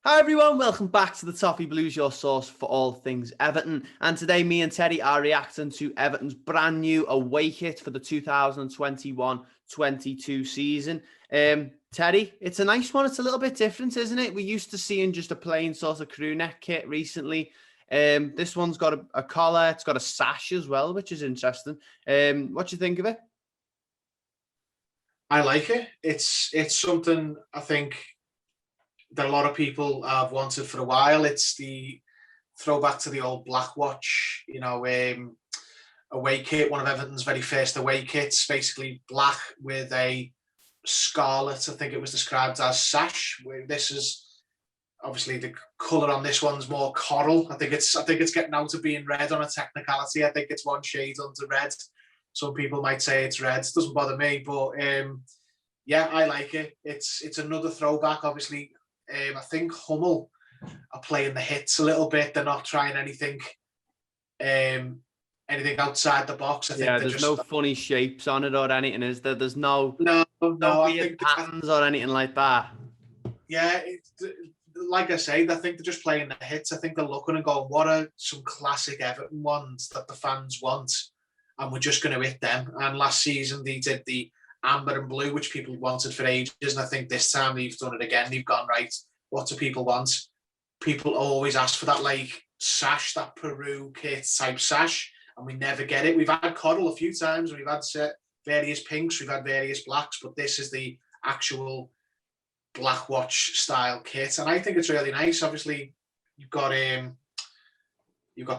Hi everyone, welcome back to the Toffee Blues, your source for all things Everton. And today me and Terry are reacting to Everton's brand new away kit for the 2021-22 season. Terry, it's a nice one. It's a little bit different, isn't it? We're used to seeing just a plain sort of crew neck kit recently. This one's got a collar, it's got a sash as well, which is interesting. What do you think of it? I like it. It's something I think that a lot of people have wanted for a while. It's the throwback to the old Black Watch, away kit, one of Everton's very first away kits, basically black with a scarlet, I think it was described as, sash. Where this is obviously the colour on this one's more coral. I think it's getting out of being red on a technicality. I think it's one shade under red. Some people might say it's red. It doesn't bother me, but yeah, I like it. It's another throwback. Obviously, I think Hummel are playing the hits a little bit. They're not trying anything outside the box. I think There's no funny shapes on it or anything, is there? There's no weird patterns or anything like that. Yeah, like I say, I think they're just playing the hits. I think they're looking and going, what are some classic Everton ones that the fans want? And we're just going to hit them. And last season they did the amber and blue, which people wanted for ages. And I think this time they've done it again. They've gone, right, what do people want? People always ask for that like sash, that Peru kit type sash, and we never get it. We've had coral a few times. We've had various pinks. We've had various blacks, but this is the actual Black Watch style kit. And I think it's really nice. Obviously, you've got the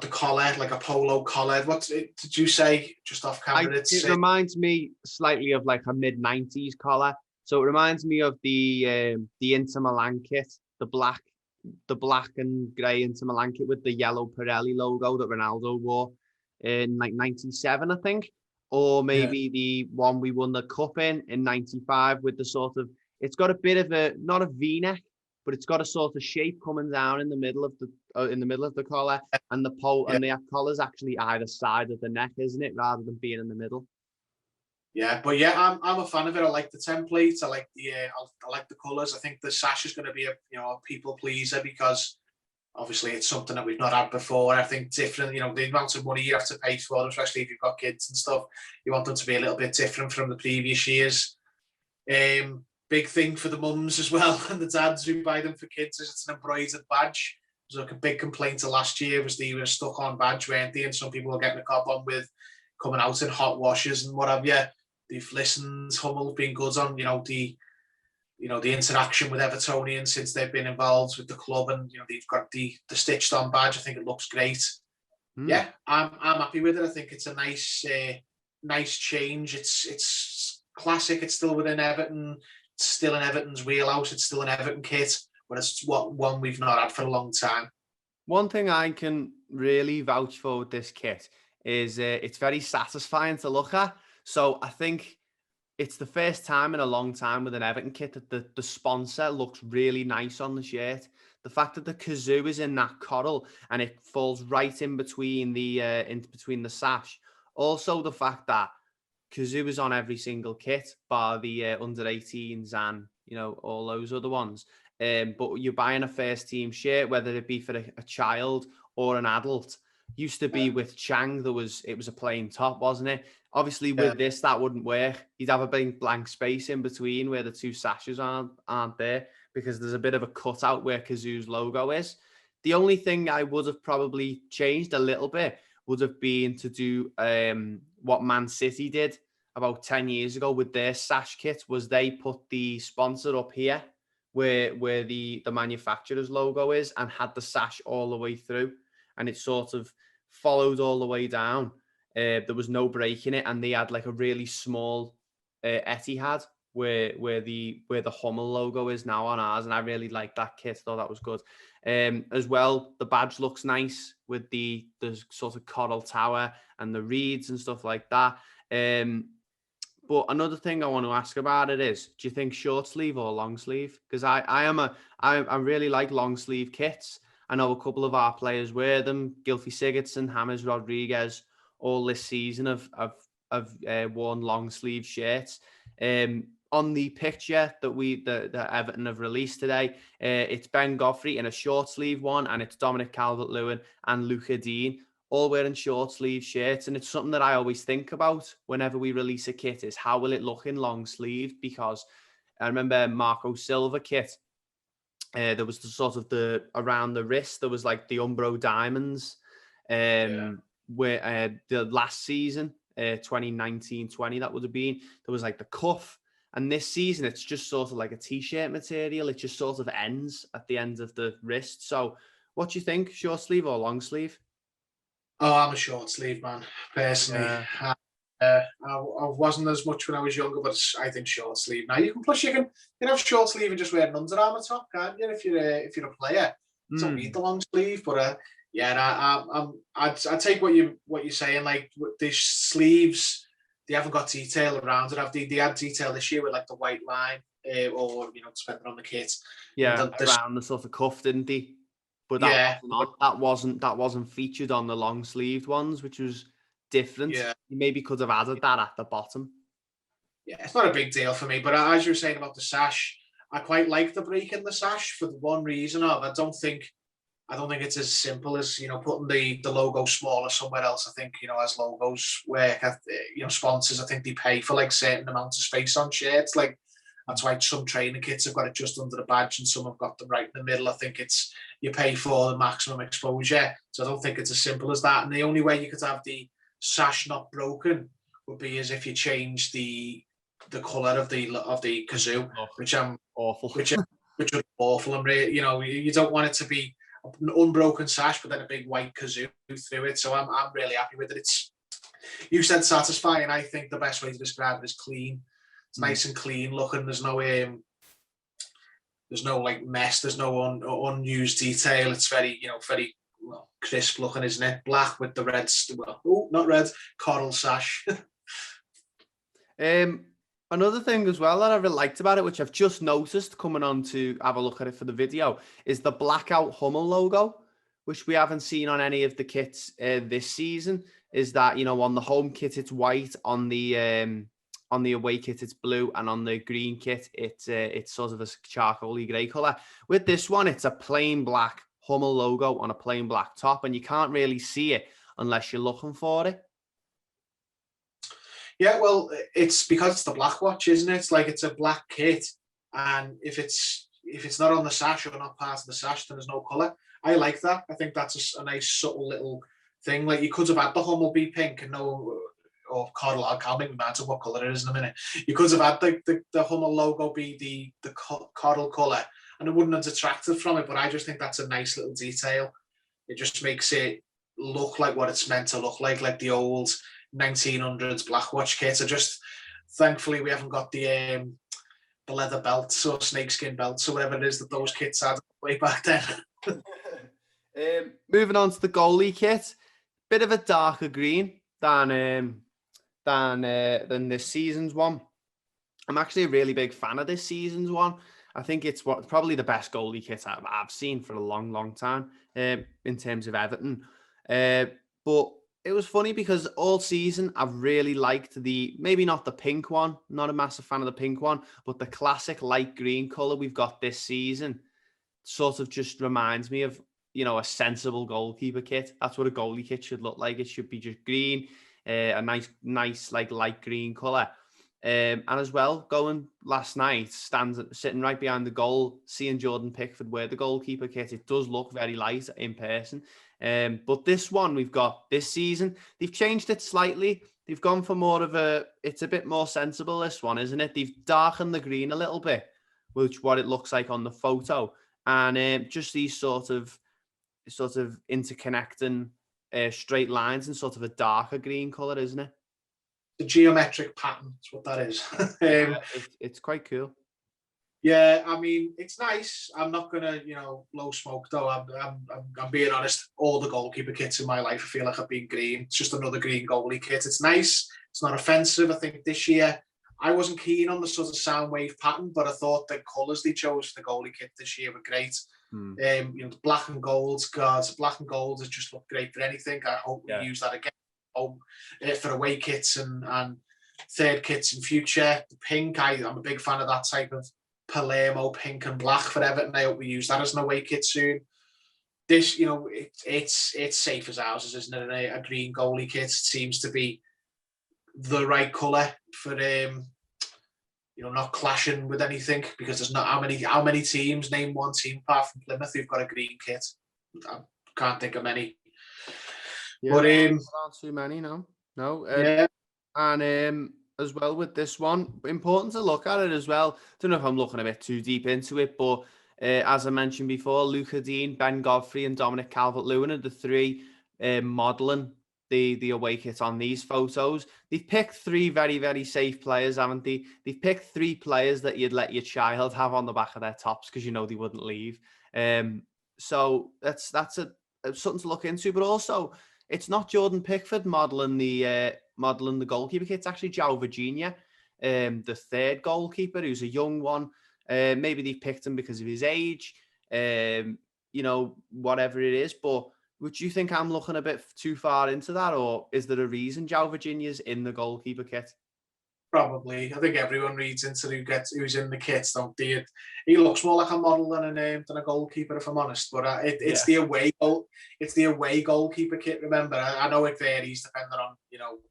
collar, like a polo collar. What did you say just off camera? It reminds me slightly of like a mid-90s collar. So it reminds me of the Inter Milan kit, the black and grey Inter Milan kit with the yellow Pirelli logo that Ronaldo wore in like 97, I think. Or maybe the one we won the cup in 95 with the sort of, it's got a bit of not a V-neck, but it's got a sort of shape coming down in the middle of the collar, and the collar's actually either side of the neck, isn't it, rather than being in the middle. Yeah, but yeah, I'm a fan of it. I like the template. I like the colours. I think the sash is going to be a people pleaser because obviously it's something that we've not had before. I think different. The amount of money you have to pay for them, especially if you've got kids and stuff, you want them to be a little bit different from the previous years. Big thing for the mums as well and the dads who buy them for kids is it's an embroidered badge. It was like a big complaint of last year was they were a stuck-on badge, weren't they? And some people were getting a cop on with coming out in hot washes and what have you. They've listened. Hummel's been good on the interaction with Evertonians since they've been involved with the club, and they've got the stitched on badge. I think it looks great. Yeah, I'm happy with it. I think it's a nice change. It's classic. It's still within Everton. It's still in Everton's wheelhouse. It's still an Everton kit, but it's one we've not had for a long time. One thing I can really vouch for with this kit is it's very satisfying to look at. So I think it's the first time in a long time with an Everton kit that the sponsor looks really nice on the shirt. The fact that the kazoo is in that coral and it falls right in between the sash. Also the fact that kazoo is on every single kit, bar the under 18s and all those other ones. But you're buying a first team shirt, whether it be for a child or an adult. Used to be with Chang, it was a plain top, wasn't it? Obviously, with this, that wouldn't work. You'd have a big blank space in between where the two sashes aren't there because there's a bit of a cutout where Kazoo's logo is. The only thing I would have probably changed a little bit would have been to do what Man City did about 10 years ago with their sash kit, was they put the sponsor up here where the manufacturer's logo is and had the sash all the way through, and it sort of followed all the way down. There was no break in it, and they had like a really small Etihad where the Hummel logo is now on ours, and I really liked that kit. Thought that was good. As well, the badge looks nice with the sort of coral tower and the reeds and stuff like that. But another thing I want to ask about it is, do you think short sleeve or long sleeve? Because I really like long sleeve kits. I know a couple of our players wear them. Gylfi Sigurdsson, James Rodriguez, all this season have worn long sleeve shirts. on the picture that Everton have released today, it's Ben Godfrey in a short sleeve one, and it's Dominic Calvert-Lewin and Luca Dean all wearing short sleeve shirts. And it's something that I always think about whenever we release a kit, is how will it look in long sleeve? Because I remember Marco Silva kit. There was the sort of around the wrist, there was like the Umbro diamonds. Where the last season, 2019-20, that would have been, there was like the cuff. And this season, it's just sort of like a t-shirt material. It just sort of ends at the end of the wrist. So what do you think, short sleeve or long sleeve? Oh, I'm a short sleeve man, personally. Yeah. I wasn't as much when I was younger, but I think short sleeve. Now you can have short sleeve and just wear an Under Armour top, can't you? If you're a player, you don't need the long sleeve. But I'd take what you're saying. Like these sleeves, they haven't got detail around it. They had detail this year with like the white line, or depending on the kit. Yeah, around the sort of cuff, didn't they? But that wasn't featured on the long sleeved ones, which was different. Yeah. You maybe could have added that at the bottom. Yeah, it's not a big deal for me. But as you were saying about the sash, I quite like the break in the sash for the one reason of I don't think it's as simple as putting the logo smaller somewhere else. I think as logos work, sponsors, I think they pay for like certain amount of space on shirts. Like that's why some training kits have got it just under the badge and some have got them right in the middle. I think it's you pay for the maximum exposure. So I don't think it's as simple as that. And the only way you could have the sash not broken would be as if you change the colour of the kazoo, which I'm awful. Which is awful. And really, you don't want it to be an unbroken sash, but then a big white kazoo through it. So I'm really happy with it. You said satisfying. I think the best way to describe it is clean. It's nice and clean looking. There's no like mess. There's no unused detail. It's very crisp looking, isn't it? Black with the red. Not red. Coral sash. Another thing as well that I really liked about it, which I've just noticed coming on to have a look at it for the video, is the blackout Hummel logo, which we haven't seen on any of the kits this season. Is that on the home kit it's white, on the away kit it's blue, and on the green kit it's sort of a charcoaly grey colour. With this one, it's a plain black Hummel logo on a plain black top, and you can't really see it unless you're looking for it. Yeah, well, it's because it's the black watch, isn't it? It's like it's a black kit, and if it's not on the sash or not part of the sash, then there's no colour. I like that. I think that's a nice subtle little thing. Like you could have had the Hummel be pink and or coral. I'll make me matter what colour it is in a minute. You could have had the Hummel logo be the coral colour, and it wouldn't have detracted from it. But I just think that's a nice little detail. It just makes it look like what it's meant to look like the old 1900s black watch kits. Thankfully we haven't got the leather belts or snakeskin belts or whatever it is that those kits had way back then. Moving on to the goalie kit, bit of a darker green than this season's one. I'm actually a really big fan of this season's one. I think it's probably the best goalie kit I've seen for a long time in terms of Everton. But it was funny because all season I've really liked maybe not the pink one, not a massive fan of the pink one, but the classic light green colour we've got this season sort of just reminds me of, a sensible goalkeeper kit. That's what a goalie kit should look like. It should be just green, a nice like light green colour. And as well, going last night, sitting right behind the goal, seeing Jordan Pickford wear the goalkeeper kit, it does look very light in person. But this one we've got this season, they've changed it slightly. They've gone for it's a bit more sensible, this one, isn't it? They've darkened the green a little bit, which what it looks like on the photo. And just these sort of interconnecting straight lines in sort of a darker green colour, isn't it? The geometric pattern is what that is. It's quite cool. Yeah, I mean, it's nice. I'm not gonna, blow smoke though. I'm being honest. All the goalkeeper kits in my life, I feel like I've been green. It's just another green goalie kit. It's nice. It's not offensive. I think this year I wasn't keen on the sort of sound wave pattern, but I thought the colours they chose for the goalie kit this year were great. The black and golds, black and gold has just looked great for anything. I hope we use that again for away kits and third kits in future. The pink, I'm a big fan of that type of Palermo pink and black for Everton. I hope we use that as an away kit soon. This, it's safe as houses, isn't it? A green goalie kit seems to be the right colour for not clashing with anything, because there's not how many teams, name one team apart from Plymouth who've got a green kit. I can't think of many. Yeah, but not too many, no. Yeah. And as well with this one, important to look at it as well. Don't know if I'm looking a bit too deep into it, but as I mentioned before, Luca Dean, Ben Godfrey, and Dominic Calvert-Lewin are the three modelling the away kit on these photos. They've picked three very, very safe players, haven't they? They've picked three players that you'd let your child have on the back of their tops because you know they wouldn't leave. So that's something to look into. But also, it's not Jordan Pickford modelling the goalkeeper kit. It's actually João Virginia, the third goalkeeper, who's a young one. Maybe they picked him because of his age, whatever it is. But would you think I'm looking a bit too far into that, or is there a reason João Virginia's in the goalkeeper kit? Probably. I think everyone reads into who's in the kit, don't they? He looks more like a model than a goalkeeper, if I'm honest. But it's the away goal. It's the away goalkeeper kit. Remember, I know it varies depending on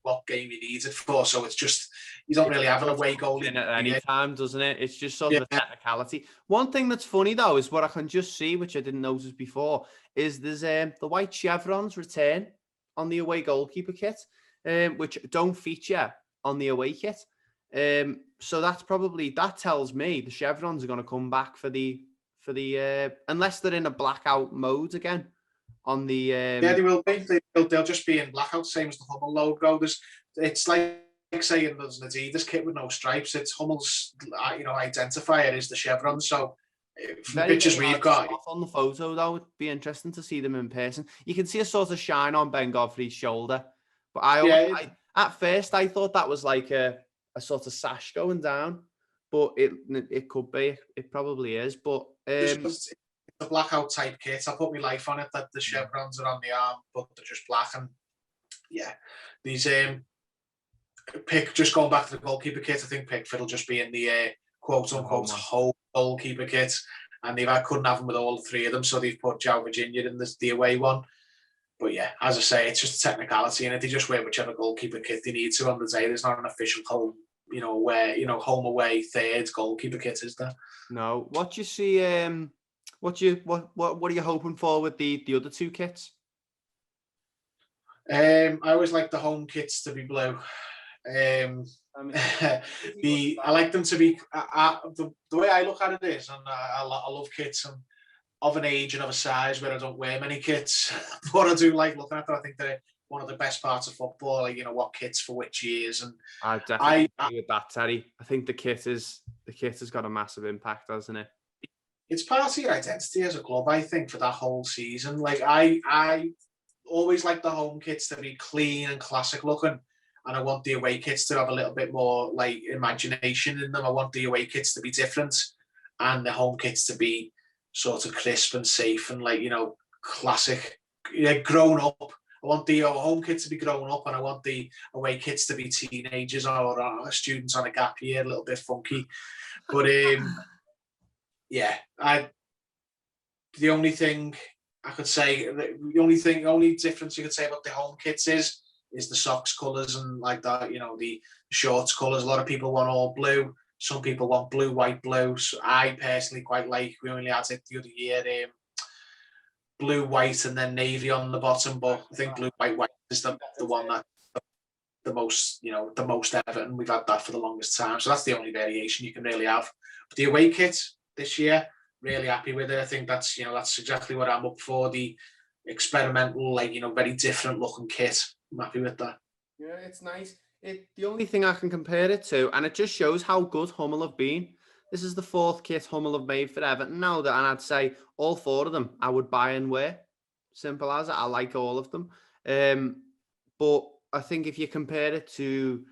what game he needs it for. So it's just you don't really have an away goal in at any time, doesn't it? It's just sort of a technicality. One thing that's funny though is what I can just see, which I didn't notice before, is there's the white chevrons return on the away goalkeeper kit, which don't feature on the away kit. So that tells me the chevrons are going to come back for the unless they're in a blackout mode again on the they will be. They'll just be in blackout, same as the Hummel logo. It's like saying there's an Adidas kit with no stripes. It's Hummel's identifier is the chevron. So from the pictures we've got on the photo, though, it'd be interesting to see them in person. You can see a sort of shine on Ben Godfrey's shoulder, but at first I thought that was like a sort of sash going down, but it could be. It probably is, but it's a blackout type kit. I'll put my life on it that the chevrons are on the arm, but they're just black. And these just going back to the goalkeeper kit, I think Pickford will just be in the quote unquote home goalkeeper kit, and couldn't have him with all three of them, so they've put João Virginia in the away one. But as I say, it's just a technicality, and they just wear whichever goalkeeper kit they need to on the day. There's not an official home, home away third goalkeeper kit, is there? No. What do you see? What are you hoping for with the other two kits? I always like the home kits to be blue. I like them to be. The way I look at it is, and I love kits and of an age and of a size where I don't wear many kits, but I do like looking at them. I think they're one of the best parts of football. Like, what kits for which years, and I definitely agree with that, Terry. I think the kit has got a massive impact, hasn't it? It's part of your identity as a club, I think, for that whole season. Like I always like the home kits to be clean and classic looking, and I want the away kits to have a little bit more like imagination in them. I want the away kits to be different, and the home kits to be sort of crisp and safe and classic, grown up. I want the home kits to be grown up, and I want the away kits to be teenagers or students on a gap year, a little bit funky. But the only thing I could say, the only difference you could say about the home kits is the socks colours and like that. The shorts colours. A lot of people want all blue. Some people want blue, white, blue. So I personally quite like. We only had it the other year. Blue, white, and then navy on the bottom. But I think blue, white is the one that the most Everton. We've had that for the longest time. So that's the only variation you can really have. But the away kit this year, really happy with it. I think that's exactly what I'm up for. The experimental, very different looking kit. I'm happy with that. Yeah, it's nice. The only thing I can compare it to, and it just shows how good Hummel have been. This is the fourth kit Hummel have made for Everton now, and I'd say all four of them I would buy and wear. Simple as it. I like all of them. But I think if you compare it to,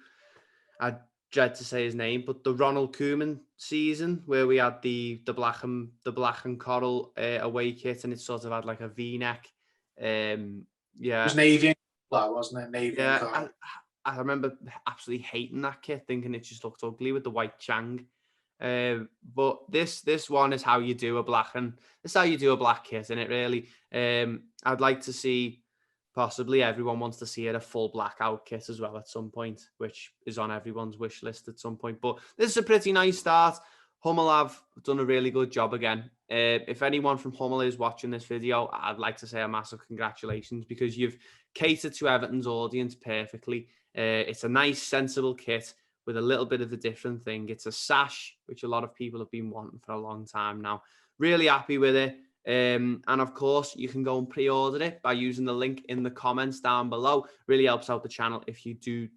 I dread to say his name, but the Ronald Koeman season where we had the black and coral away kit, and it sort of had like a V-neck. It was navy and black, wasn't it? Navy and coral. I remember absolutely hating that kit, thinking it just looked ugly with the white Chang. But this one is how you do a black, and this is how you do a black kit, and it really. I'd like to see, possibly everyone wants to see it, a full blackout kit as well at some point, which is on everyone's wish list at some point. But this is a pretty nice start. Hummel have done a really good job again. If anyone from Hummel is watching this video, I'd like to say a massive congratulations, because you've catered to Everton's audience perfectly. It's a nice, sensible kit with a little bit of a different thing. It's a sash, which a lot of people have been wanting for a long time now. Really happy with it. And of course, you can go and pre-order it by using the link in the comments down below. Really helps out the channel if you do,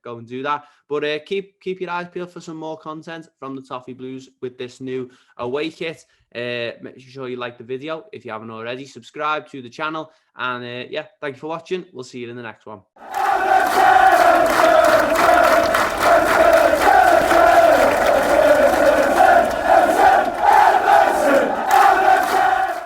go and do that. But keep your eyes peeled for some more content from the Toffee Blues with this new away kit. Make sure you like the video if you haven't already. Subscribe to the channel. And thank you for watching. We'll see you in the next one.